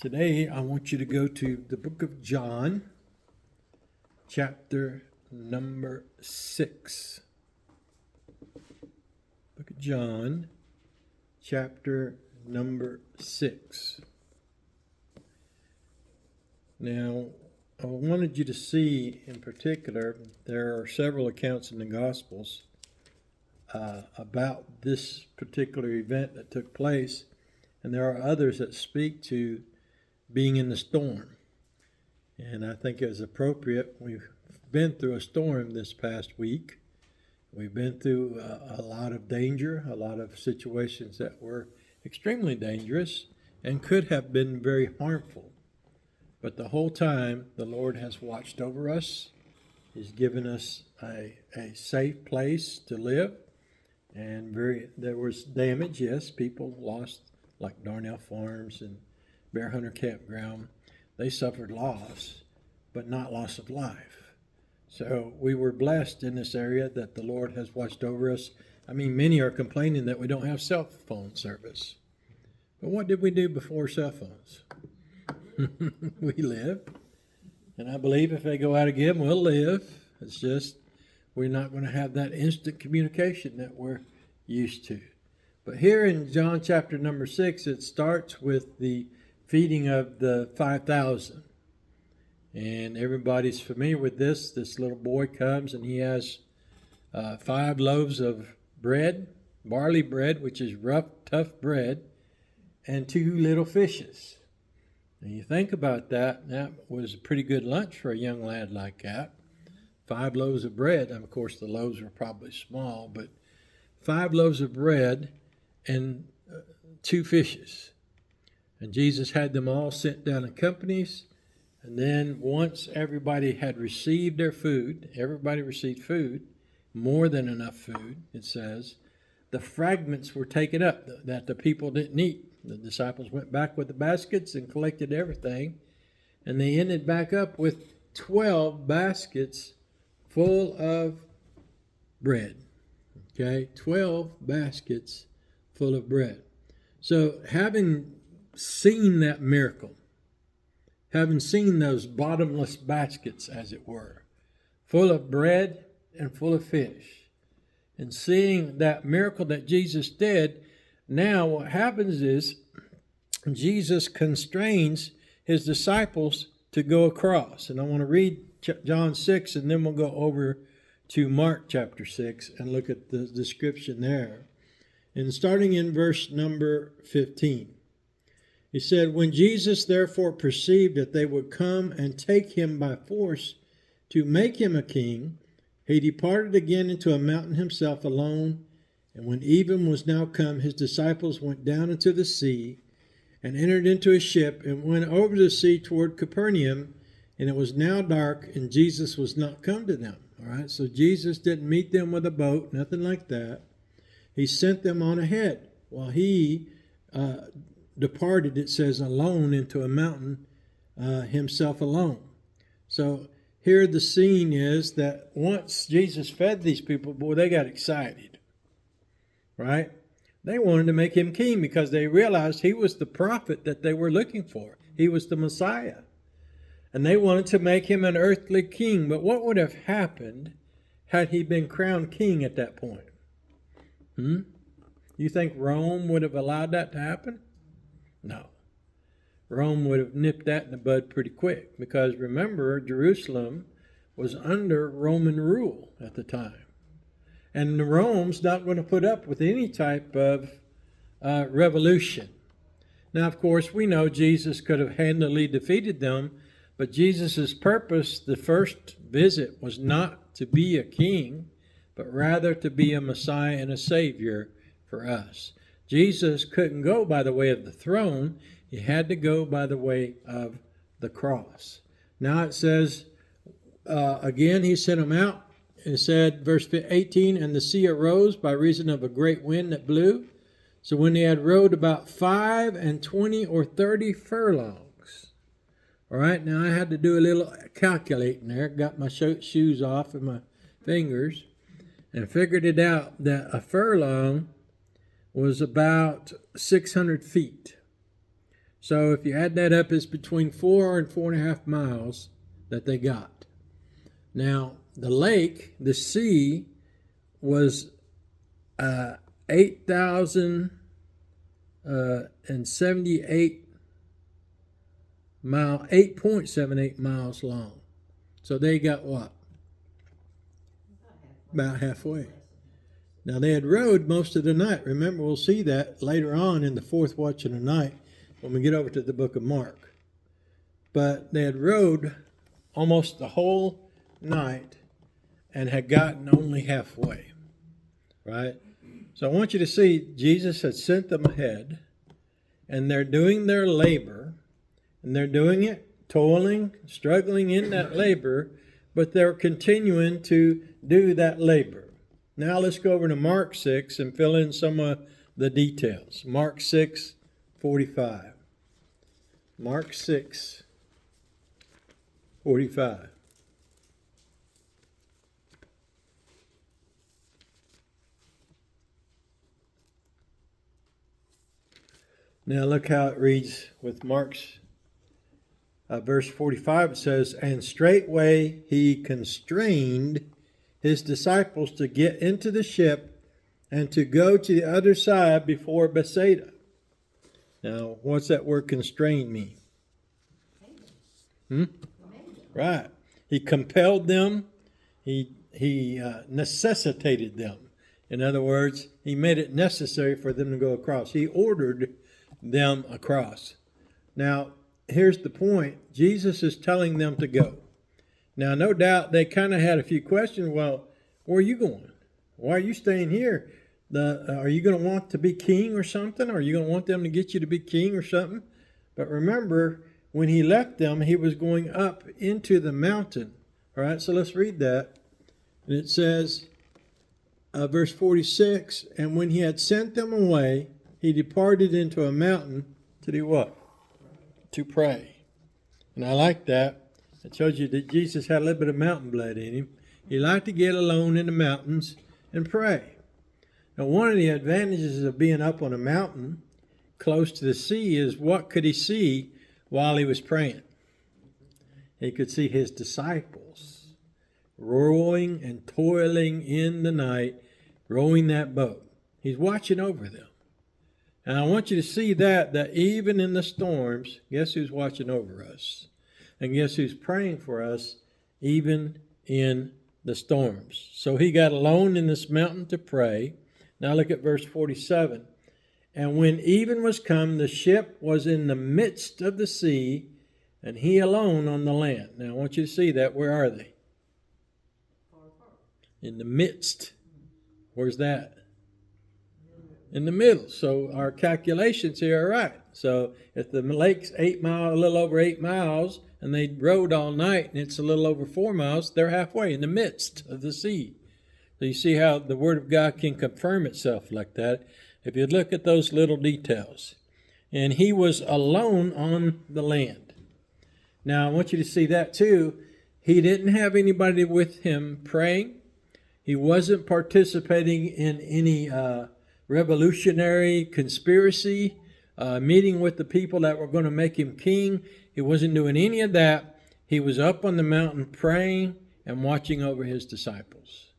Today, I want you to go to the book of John, chapter number 6. Book of John, chapter number 6. Now, I wanted you to see in particular, there are several accounts in the Gospels about this particular event that took place, and there are others that speak to being in the storm. And I think it was appropriate. We've been through a storm this past week. We've been through a lot of danger, a lot of situations that were extremely dangerous and could have been very harmful. But the whole time, the Lord has watched over us. He's given us a safe place to live. And there was damage, yes. People lost, like Darnell Farms and Bear Hunter Campground. They suffered loss, but not loss of life. So we were blessed in this area that the Lord has watched over us. I mean, many are complaining that we don't have cell phone service. But what did we do before cell phones? We lived. And I believe if they go out again, we'll live. It's just we're not going to have that instant communication that we're used to. But here in John chapter number 6, it starts with the feeding of the 5,000. And everybody's familiar with this. This little boy comes and he has 5 loaves of bread, barley bread, which is rough, tough bread, and 2 little fishes. And you think about that, that was a pretty good lunch for a young lad like that. 5 loaves of bread, and of course the loaves were probably small, but 5 loaves of bread and 2 fishes. And Jesus had them all sent down in companies. And then once everybody had received their food, everybody received food, more than enough food, it says, the fragments were taken up that the people didn't eat. The disciples went back with the baskets and collected everything. And they ended back up with 12 baskets full of bread. Okay, 12 baskets full of bread. So having seen that miracle, having seen those bottomless baskets, as it were, full of bread and full of fish, and seeing that miracle that Jesus did, now what happens is Jesus constrains his disciples to go across. And I want to read John 6, and then we'll go over to Mark chapter 6 and look at the description there. And starting in verse number 15. He said, when Jesus therefore perceived that they would come and take him by force to make him a king, he departed again into a mountain himself alone. And when even was now come, his disciples went down into the sea and entered into a ship and went over the sea toward Capernaum. And it was now dark, and Jesus was not come to them. All right, so Jesus didn't meet them with a boat, nothing like that. He sent them on ahead while he departed, it says, alone into a mountain, himself alone. So here the scene is that once Jesus fed these people, boy, they got excited, right? They wanted to make him king because they realized he was the prophet that they were looking for. He was the Messiah. And they wanted to make him an earthly king. But what would have happened had he been crowned king at that point? You think Rome would have allowed that to happen? No. Rome would have nipped that in the bud pretty quick, because remember, Jerusalem was under Roman rule at the time. And Rome's not going to put up with any type of revolution. Now, of course, we know Jesus could have handily defeated them, but Jesus' purpose, the first visit, was not to be a king, but rather to be a Messiah and a Savior for us. Jesus couldn't go by the way of the throne. He had to go by the way of the cross. Now it says, again, he sent them out and said, verse 18, and the sea arose by reason of a great wind that blew. So when they had rowed about 25 or 30 furlongs. All right, now I had to do a little calculating there. Got my shoes off and my fingers and figured it out that a furlong was about 600 feet. So if you add that up, it's between 4 and 4.5 miles that they got. Now, the lake, the sea, was 8.78 miles long. So they got what? About halfway. Now they had rowed most of the night. Remember, we'll see that later on in the fourth watch of the night when we get over to the book of Mark. But they had rowed almost the whole night and had gotten only halfway. Right? So I want you to see Jesus had sent them ahead, and they're doing their labor, and they're doing it toiling, struggling in that labor, but they're continuing to do that labor. Now let's go over to Mark 6 and fill in some of the details. Mark 6:45. Mark 6:45. Now look how it reads with Mark's verse 45. It says, "And straightway he constrained his disciples to get into the ship and to go to the other side before Bethsaida." Now, what's that word constrain mean? Right. He compelled them. He necessitated them. In other words, he made it necessary for them to go across. He ordered them across. Now, here's the point. Jesus is telling them to go. Now, no doubt they kind of had a few questions. Well, where are you going? Why are you staying here? Are you going to want to be king or something? Are you going to want them to get you to be king or something? But remember, when he left them, he was going up into the mountain. All right, so let's read that. And it says, verse 46, "And when he had sent them away, he departed into a mountain to do what? To pray." And I like that. It shows you that Jesus had a little bit of mountain blood in him. He liked to get alone in the mountains and pray. Now, one of the advantages of being up on a mountain close to the sea is, what could he see while he was praying? He could see his disciples rowing and toiling in the night, rowing that boat. He's watching over them. And I want you to see that even in the storms, guess who's watching over us? And guess who's praying for us even in the storms? So he got alone in this mountain to pray. Now look at verse 47. "And when even was come, the ship was in the midst of the sea, and he alone on the land." Now I want you to see that. Where are they? In the midst. Where's that? In the middle. So our calculations here are right. So if the lake's a little over 8 miles, and they rowed all night, and it's a little over 4 miles, they're halfway in the midst of the sea. So you see how the Word of God can confirm itself like that if you look at those little details. And he was alone on the land. Now I want you to see that too. He didn't have anybody with him praying. He wasn't participating in any revolutionary conspiracy, meeting with the people that were going to make him king. He wasn't doing any of that. He was up on the mountain praying and watching over his disciples.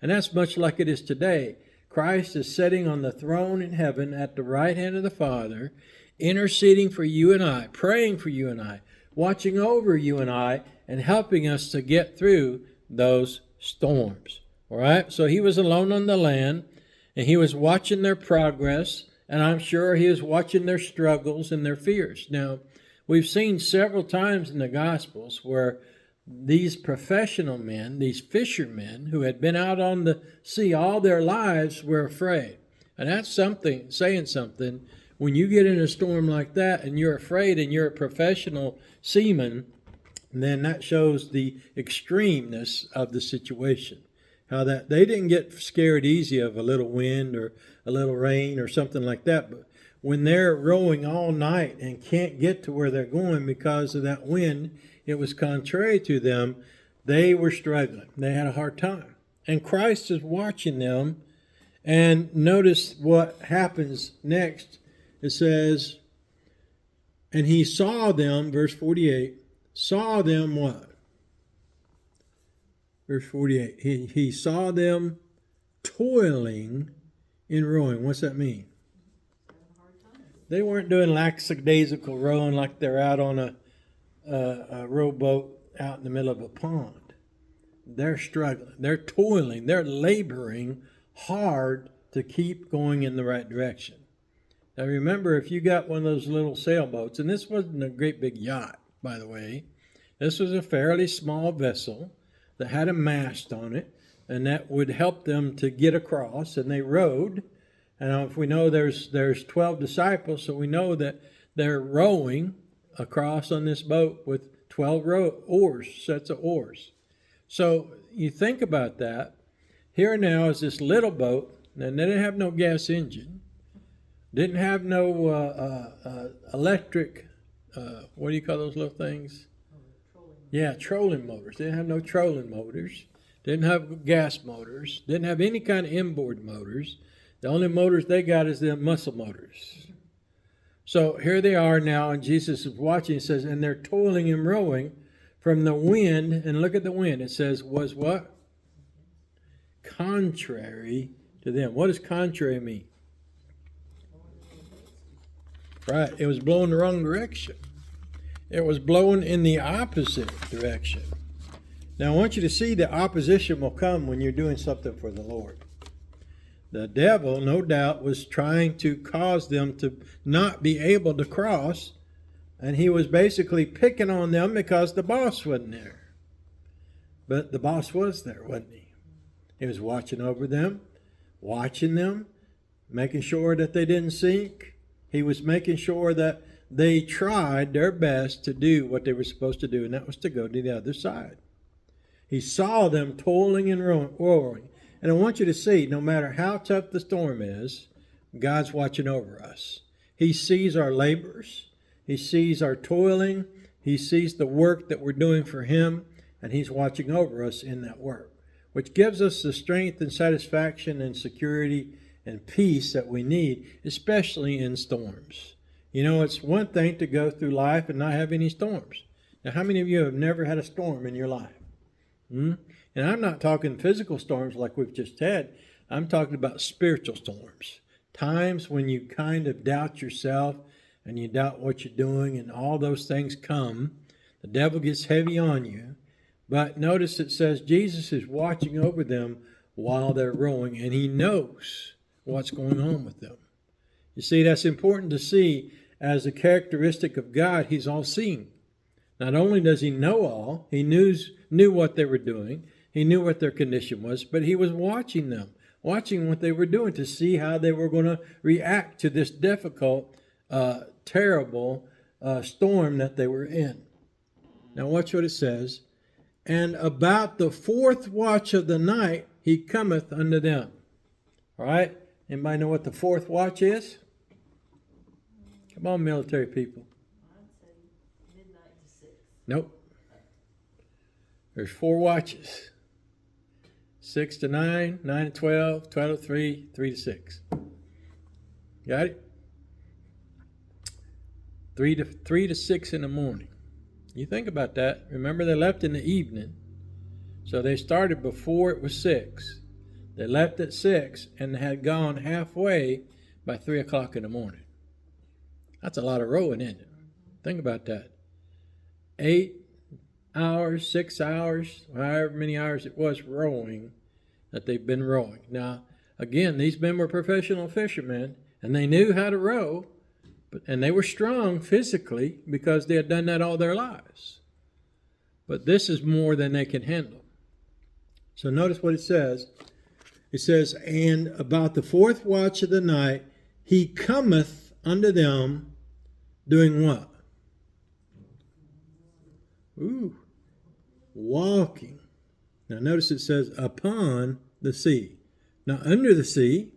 And that's much like it is today. Christ is sitting on the throne in heaven at the right hand of the Father, interceding for you and I, praying for you and I, watching over you and I, and helping us to get through those storms. All right? So he was alone on the land, and he was watching their progress, and I'm sure he was watching their struggles and their fears. Now, we've seen several times in the Gospels where these professional men, these fishermen who had been out on the sea all their lives, were afraid. And that's something, saying something. When you get in a storm like that and you're afraid and you're a professional seaman, then that shows the extremeness of the situation. How that they didn't get scared easy of a little wind or a little rain or something like that. But when they're rowing all night and can't get to where they're going because of that wind, it was contrary to them, they were struggling. They had a hard time. And Christ is watching them. And notice what happens next. It says, And he saw them, verse 48, saw them what? Verse 48, he saw them toiling in rowing. What's that mean? They weren't doing lackadaisical rowing like they're out on a rowboat out in the middle of a pond. They're struggling. They're toiling. They're laboring hard to keep going in the right direction. Now remember, if you got one of those little sailboats, and this wasn't a great big yacht, by the way. This was a fairly small vessel that had a mast on it, and that would help them to get across, and they rowed. And if we know there's 12 disciples, so we know that they're rowing across on this boat with 12 oars, sets of oars. So you think about that. Here now is this little boat, and they didn't have no gas engine, didn't have no electric, what do you call those little things? Yeah, trolling motors. They didn't have no trolling motors. Didn't have gas motors. Didn't have any kind of inboard motors. The only motors they got is the muscle motors. So here they are now, and Jesus is watching. It says, and they're toiling and rowing from the wind. And look at the wind. It says, was what? Contrary to them. What does contrary mean? Right. It was blowing the wrong direction. It was blowing in the opposite direction. Now I want you to see that opposition will come when you're doing something for the Lord. The devil, no doubt, was trying to cause them to not be able to cross, and he was basically picking on them because the boss wasn't there. But the boss was there, wasn't he? He was watching over them, making sure that they didn't sink. He was making sure that they tried their best to do what they were supposed to do, and that was to go to the other side. He saw them toiling and rowing. And I want you to see, no matter how tough the storm is, God's watching over us. He sees our labors. He sees our toiling. He sees the work that we're doing for Him, and He's watching over us in that work, which gives us the strength and satisfaction and security and peace that we need, especially in storms. You know, it's one thing to go through life and not have any storms. Now, how many of you have never had a storm in your life? And I'm not talking physical storms like we've just had. I'm talking about spiritual storms. Times when you kind of doubt yourself and you doubt what you're doing, and all those things come. The devil gets heavy on you. But notice it says Jesus is watching over them while they're rowing, and He knows what's going on with them. You see, that's important to see. As a characteristic of God, He's all-seeing. Not only does He know all, He knew what they were doing, He knew what their condition was, but He was watching them, watching what they were doing to see how they were going to react to this difficult, terrible storm that they were in. Now watch what it says. And about the fourth watch of the night, He cometh unto them. All right? Anybody know what the fourth watch is? Come on, military people. I'd say midnight to 6. Nope. There's 4 watches. 6 to 9, 9 to 12, 12 to 3, 3 to 6. Got it? 3 to 6 in the morning. You think about that. Remember, they left in the evening. So they started before it was 6. They left at 6 and had gone halfway by 3 o'clock in the morning. That's a lot of rowing, isn't it? Think about that. 8 hours, 6 hours, however many hours it was rowing that they've been rowing. Now, again, these men were professional fishermen, and they knew how to row, and they were strong physically because they had done that all their lives. But this is more than they can handle. So notice what it says. It says, and about the fourth watch of the night, He cometh unto them, doing what? Walking. Now notice it says upon the sea. Not under the sea,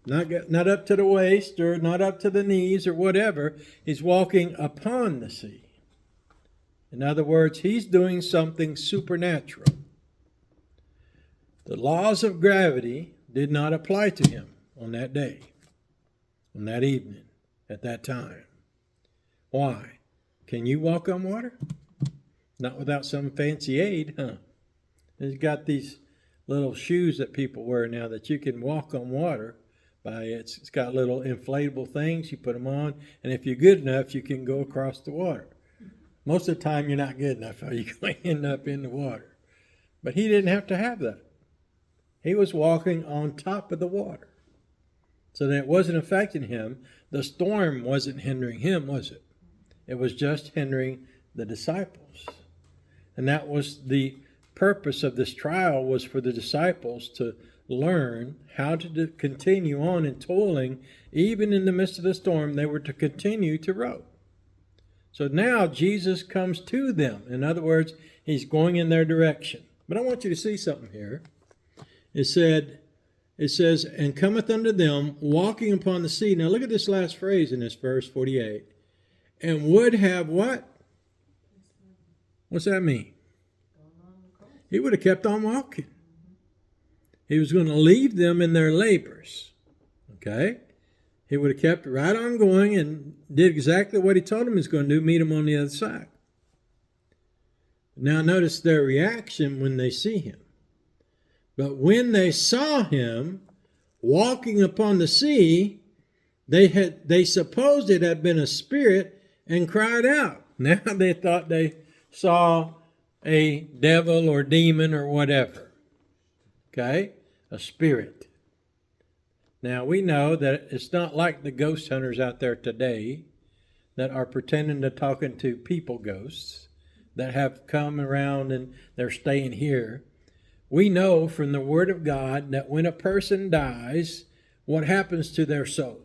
not up to the waist or not up to the knees or whatever. He's walking upon the sea. In other words, He's doing something supernatural. The laws of gravity did not apply to Him on that day, on that evening, at that time. Why? Can you walk on water? Not without some fancy aid, huh? He's got these little shoes that people wear now that you can walk on water by. It's got little inflatable things. You put them on, and if you're good enough, you can go across the water. Most of the time, you're not good enough, or you're going to end up in the water. But he didn't have to have that. He was walking on top of the water. So that it wasn't affecting him. The storm wasn't hindering him, was it? It was just hindering the disciples. And that was the purpose of this trial, was for the disciples to learn how to continue on in toiling. Even in the midst of the storm, they were to continue to row. So now Jesus comes to them. In other words, he's going in their direction. But I want you to see something here. It says, and cometh unto them, walking upon the sea. Now look at this last phrase in this verse 48. And would have what? What's that mean? He would have kept on walking. He was going to leave them in their labors. Okay? He would have kept right on going and did exactly what he told them he was going to do, meet them on the other side. Now notice their reaction when they see him. But when they saw him walking upon the sea, they supposed it had been a spirit and cried out. Now they thought they saw a devil or demon or whatever. Okay? A spirit. Now we know that it's not like the ghost hunters out there today that are pretending to talking to people ghosts that have come around and they're staying here. We know from the Word of God that when a person dies, what happens to their soul?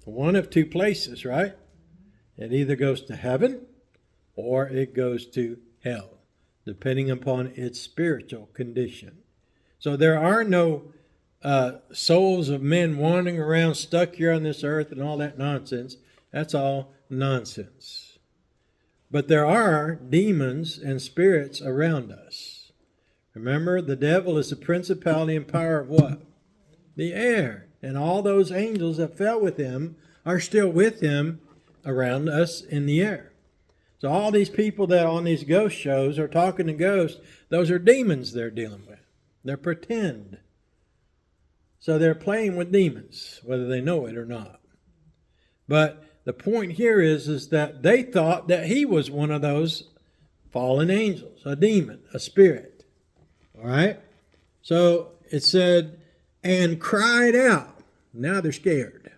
One of two places, right? It either goes to heaven or it goes to hell, depending upon its spiritual condition. So there are no souls of men wandering around stuck here on this earth and all that nonsense. That's all nonsense. But there are demons and spirits around us. Remember, the devil is the principality and power of what? The air. And all those angels that fell with him are still with him around us in the air. So all these people that on these ghost shows are talking to ghosts, those are demons they're dealing with. They're pretend. So they're playing with demons, whether they know it or not. But the point here is that they thought that he was one of those fallen angels, a demon, a spirit. All right? So it said, and cried out. Now they're scared.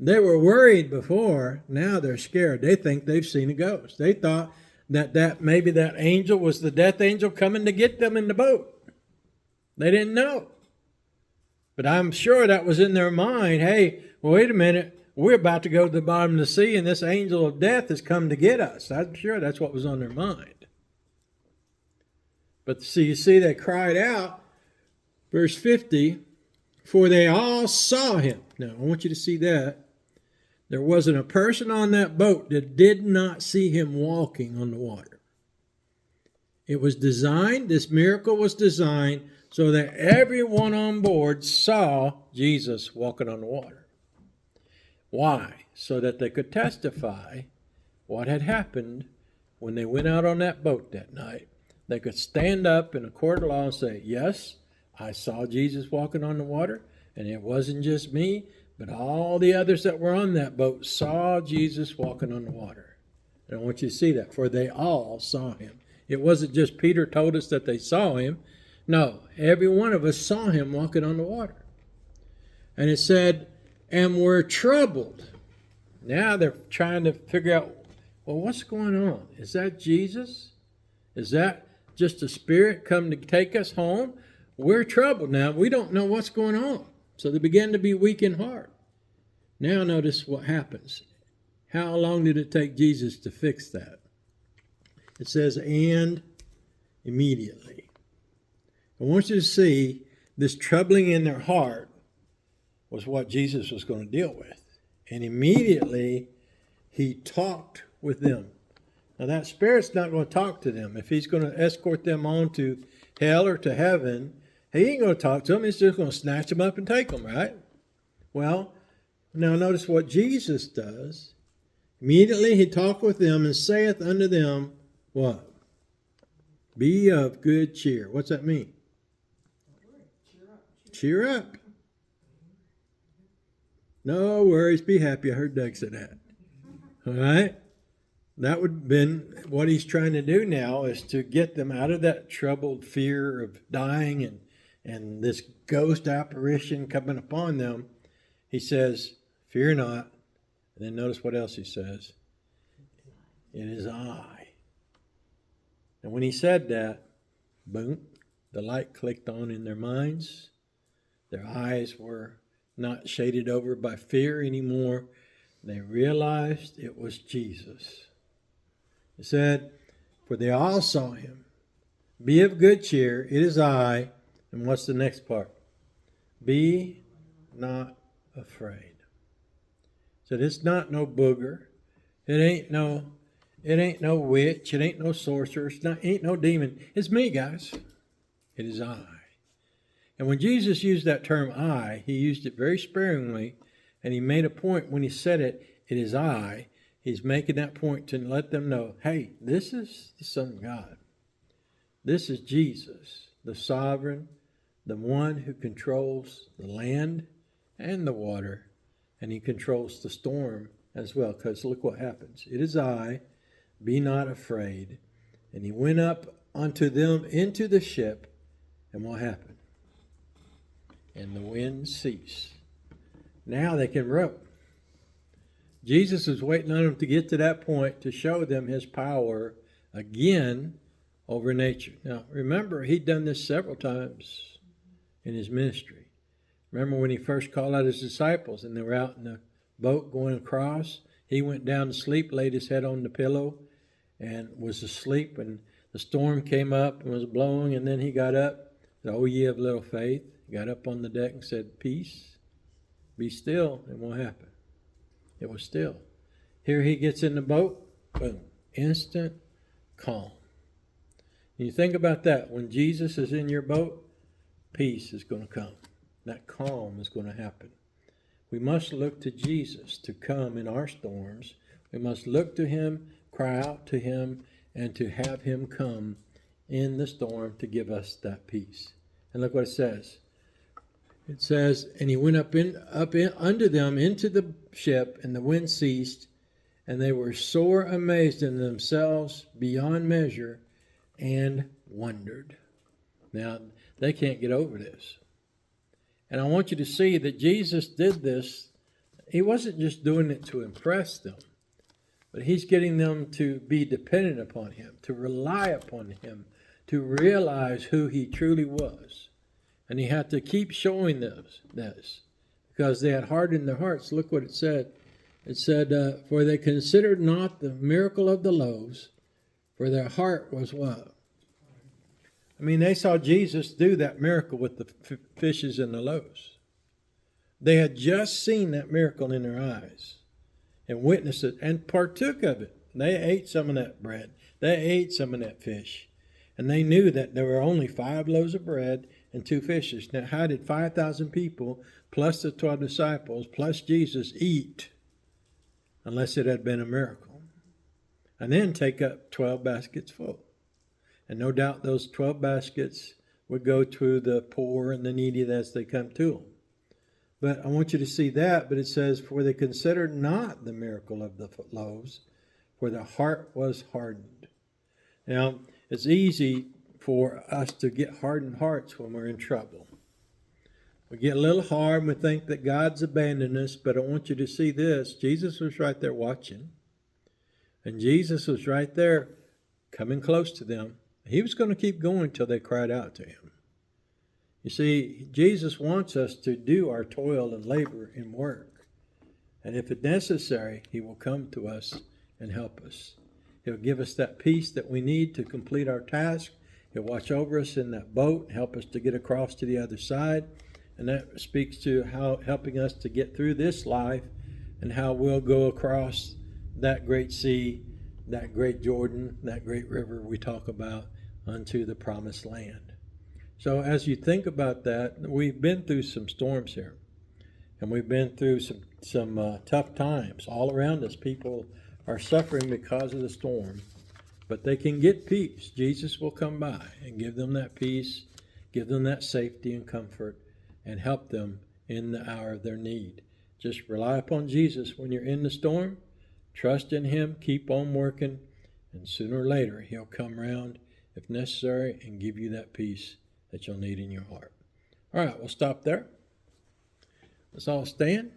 They were worried before. Now they're scared. They think they've seen a ghost. They thought that maybe that angel was the death angel coming to get them in the boat. They didn't know. But I'm sure that was in their mind. Hey, well, wait a minute. We're about to go to the bottom of the sea, and this angel of death has come to get us. I'm sure that's what was on their mind. But see, you see, they cried out, verse 50, for they all saw him. Now, I want you to see that. There wasn't a person on that boat that did not see him walking on the water. It was designed, this miracle was designed so that everyone on board saw Jesus walking on the water. Why? So that they could testify what had happened when they went out on that boat that night. They could stand up in a court of law and say, yes, I saw Jesus walking on the water, and it wasn't just me, but all the others that were on that boat saw Jesus walking on the water. And I want you to see that, for they all saw him. It wasn't just Peter told us that they saw him. No, every one of us saw him walking on the water. And it said, and were troubled. Now they're trying to figure out, well, what's going on? Is that Jesus? Is that just a spirit come to take us home? We're troubled now. We don't know what's going on. So they began to be weak in heart. Now notice what happens. How long did it take Jesus to fix that? It says, and immediately. I want you to see this troubling in their heart was what Jesus was going to deal with. And immediately he talked with them. Now that spirit's not going to talk to them. If he's going to escort them on to hell or to heaven, he ain't going to talk to them. He's just going to snatch them up and take them, right? Well, Now notice what Jesus does. Immediately he talketh with them and saith unto them, what? Be of good cheer. What's that mean? Cheer up. No worries, be happy. I heard Doug say that. All right? That would have been what he's trying to do now, is to get them out of that troubled fear of dying and this ghost apparition coming upon them. He says, fear not. And then notice what else he says. It is I. And when he said that, boom, the light clicked on in their minds. Their eyes were not shaded over by fear anymore. They realized it was Jesus. It said, for they all saw him. Be of good cheer, it is I. And what's the next part? Be not afraid. So it's not no booger. It ain't no witch. It ain't no sorcerer. Ain't no demon. It's me, guys. It is I. And when Jesus used that term I, he used it very sparingly, and he made a point when he said it, it is I. He's making that point to let them know, hey, this is the Son of God. This is Jesus, the sovereign, the one who controls the land and the water, and he controls the storm as well, because look what happens. It is I, be not afraid. And he went up unto them into the ship, and what happened? And the wind ceased. Now they can row. Jesus is waiting on them to get to that point to show them his power again over nature. Now, remember, he'd done this several times in his ministry. Remember when he first called out his disciples and they were out in the boat going across? He went down to sleep, laid his head on the pillow, and was asleep. And the storm came up and was blowing, and then he got up. Said, "O ye of little faith," got up on the deck and said, "Peace, be still," and what happened? It was still. Here he gets in the boat, boom, instant calm. And you think about that. When Jesus is in your boat, peace is going to come. That calm is going to happen. We must look to Jesus to come in our storms. We must look to him, cry out to him, and to have him come in the storm to give us that peace. And look what it says. It says, and he went up unto them into the ship, and the wind ceased, and they were sore amazed in themselves beyond measure, and wondered. Now, they can't get over this. And I want you to see that Jesus did this. He wasn't just doing it to impress them, but he's getting them to be dependent upon him, to rely upon him, to realize who he truly was. And he had to keep showing this because they had hardened their hearts. Look what it said. It said, for they considered not the miracle of the loaves, for their heart was what? I mean, they saw Jesus do that miracle with the fishes and the loaves. They had just seen that miracle in their eyes and witnessed it and partook of it. They ate some of that bread. They ate some of that fish. And they knew that there were only 5 loaves of bread and 2 fishes. Now, how did 5,000 people, plus the 12 disciples, plus Jesus eat, unless it had been a miracle? And then take up 12 baskets full. And no doubt those 12 baskets would go to the poor and the needy as they come to them. But I want you to see that, but it says, for they considered not the miracle of the loaves, for the heart was hardened. Now, it's easy for us to get hardened hearts when we're in trouble. We get a little hard and we think that God's abandoned us, but I want you to see this. Jesus was right there watching. And Jesus was right there coming close to them. He was going to keep going till they cried out to him. You see, Jesus wants us to do our toil and labor and work. And if it's necessary, he will come to us and help us. He'll give us that peace that we need to complete our task. He'll watch over us in that boat, help us to get across to the other side. And that speaks to how helping us to get through this life and how we'll go across that great sea, that great Jordan, that great river we talk about unto the promised land. So as you think about that, we've been through some storms here. And we've been through some some tough times all around us. People are suffering because of the storm, but they can get peace. Jesus will come by and give them that peace, give them that safety and comfort, and help them in the hour of their need. Just rely upon Jesus when you're in the storm. Trust in him, keep on working, and sooner or later he'll come around if necessary and give you that peace that you'll need in your heart. All right, we'll stop there. Let's all stand.